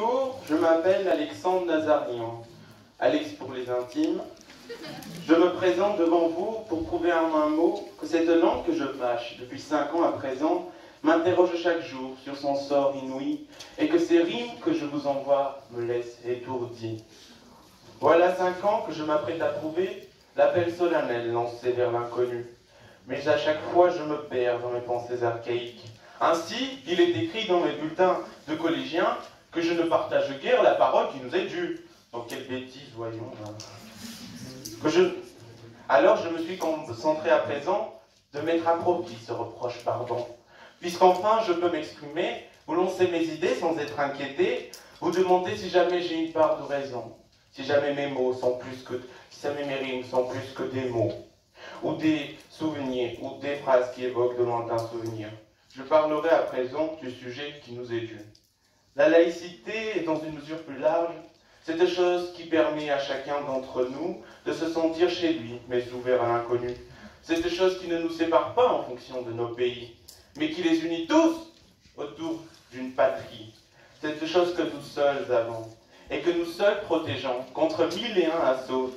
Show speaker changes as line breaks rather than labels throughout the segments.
Bonjour, je m'appelle Alexandre Nazarian, Alex pour les intimes. Je me présente devant vous pour prouver en un mot que cette langue que je mâche depuis 5 ans à présent m'interroge chaque jour sur son sort inouï et que ces rimes que je vous envoie me laissent étourdi. Voilà 5 ans que je m'apprête à prouver l'appel solennel lancé vers l'inconnu. Mais à chaque fois je me perds dans mes pensées archaïques. Ainsi, il est écrit dans mes bulletins de collégiens que je ne partage guère la parole qui nous est due. Donc quelle bêtise, voyons. Alors je me suis concentré à présent de mettre à profit ce reproche pardon. Puisqu'enfin je peux m'exprimer, vous lancez mes idées sans être inquiété, vous demandez si jamais j'ai une part de raison, si jamais mes mots sont plus que, si jamais mes rimes sont plus que des mots, ou des souvenirs, ou des phrases qui évoquent de lointains souvenirs. Je parlerai à présent du sujet qui nous est dû. La laïcité est dans une mesure plus large, cette chose qui permet à chacun d'entre nous de se sentir chez lui, mais ouvert à l'inconnu. Cette chose qui ne nous sépare pas en fonction de nos pays, mais qui les unit tous autour d'une patrie. Cette chose que nous seuls avons, et que nous seuls protégeons contre 1001 assauts.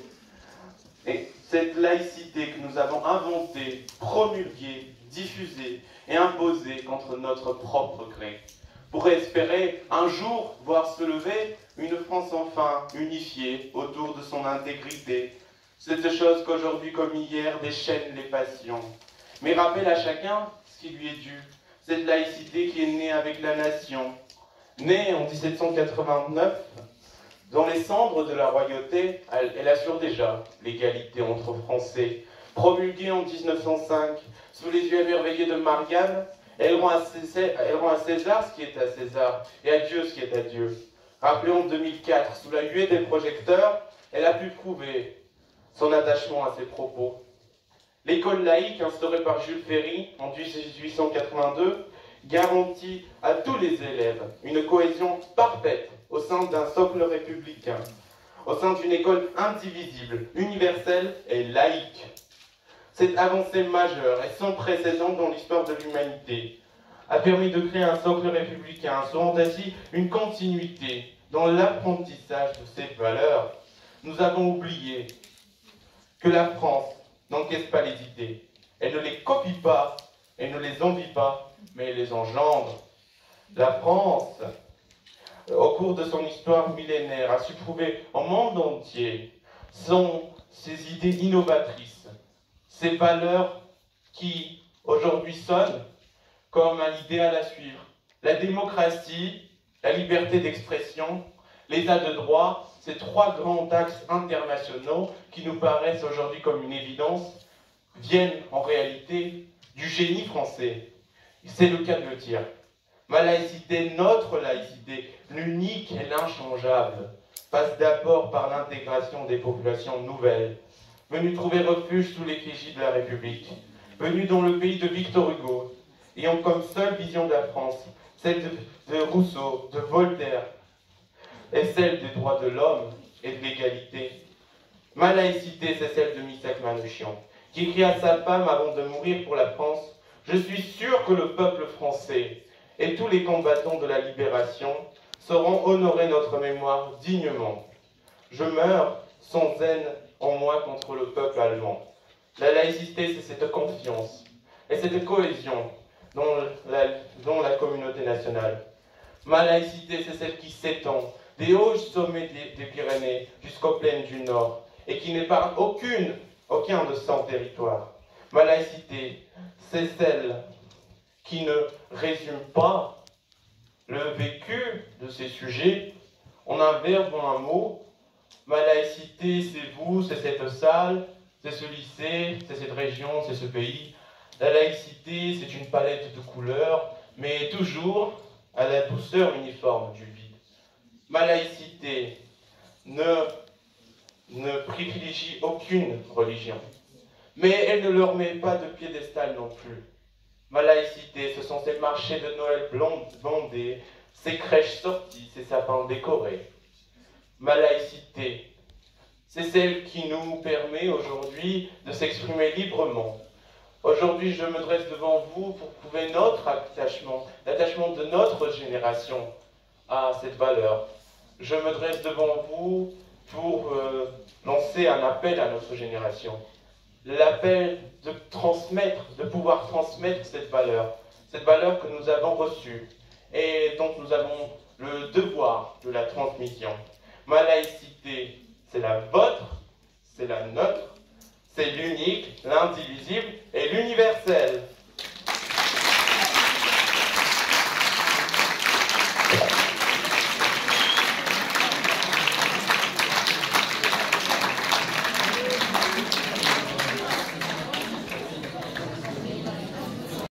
Et cette laïcité que nous avons inventée, promulguée, diffusée et imposée contre notre propre gré, pour espérer un jour voir se lever une France enfin unifiée autour de son intégrité. Cette chose qu'aujourd'hui comme hier déchaîne les passions, mais rappelle à chacun ce qui lui est dû. Cette laïcité qui est née avec la nation, née en 1789, dans les cendres de la royauté, elle assure déjà l'égalité entre Français. Promulguée en 1905, sous les yeux émerveillés de Marianne, elle rend à César ce qui est à César, et à Dieu ce qui est à Dieu. Rappelée en 2004, sous la huée des projecteurs, elle a pu prouver son attachement à ses propos. L'école laïque, instaurée par Jules Ferry en 1882, garantit à tous les élèves une cohésion parfaite au sein d'un socle républicain, au sein d'une école indivisible, universelle et laïque. Cette avancée majeure et sans précédent dans l'histoire de l'humanité a permis de créer un socle républicain, assurant ainsi une continuité dans l'apprentissage de ces valeurs. Nous avons oublié que la France n'encaisse pas les idées. Elle ne les copie pas, elle ne les envie pas, mais elle les engendre. La France, au cours de son histoire millénaire, a su prouver au monde entier ses idées innovatrices, ces valeurs qui, aujourd'hui, sonnent comme un idéal à suivre. La démocratie, la liberté d'expression, l'état de droit, ces 3 grands axes internationaux qui nous paraissent aujourd'hui comme une évidence, viennent en réalité du génie français. C'est le cas de le dire. Ma laïcité, notre laïcité, l'unique et l'inchangeable, passe d'abord par l'intégration des populations nouvelles, venues trouver refuge sous l'effigie de la République, venues dans le pays de Victor Hugo, ayant comme seule vision de la France celle de Rousseau, de Voltaire, et celle des droits de l'homme et de l'égalité. Ma laïcité, c'est celle de Missak Manouchian, qui écrit à sa femme avant de mourir pour la France « Je suis sûr que le peuple français et tous les combattants de la libération sauront honorer notre mémoire dignement. Je meurs sans haine en moi contre le peuple allemand. » La laïcité, c'est cette confiance et cette cohésion dans la communauté nationale. Ma laïcité, c'est celle qui s'étend des hauts sommets des Pyrénées jusqu'aux plaines du Nord et qui n'épargne aucun de son territoire. Ma laïcité, c'est celle qui ne résume pas le vécu de ces sujets en un verbe ou un mot. Ma laïcité, c'est vous, c'est cette salle, c'est ce lycée, c'est cette région, c'est ce pays. La laïcité, c'est une palette de couleurs, mais toujours à la douceur uniforme du vide. Ma laïcité ne privilégie aucune religion, mais elle ne leur met pas de piédestal non plus. Ma laïcité, ce sont ces marchés de Noël bandés, ces crèches sorties, ces sapins décorés. Ma laïcité, c'est celle qui nous permet aujourd'hui de s'exprimer librement. Aujourd'hui, je me dresse devant vous pour prouver notre attachement, l'attachement de notre génération à cette valeur. Je me dresse devant vous pour lancer un appel à notre génération. L'appel de transmettre, de pouvoir transmettre cette valeur que nous avons reçue et dont nous avons le devoir de la transmission. Ma laïcité, c'est la vôtre, c'est la nôtre, c'est l'unique, l'indivisible et l'universel.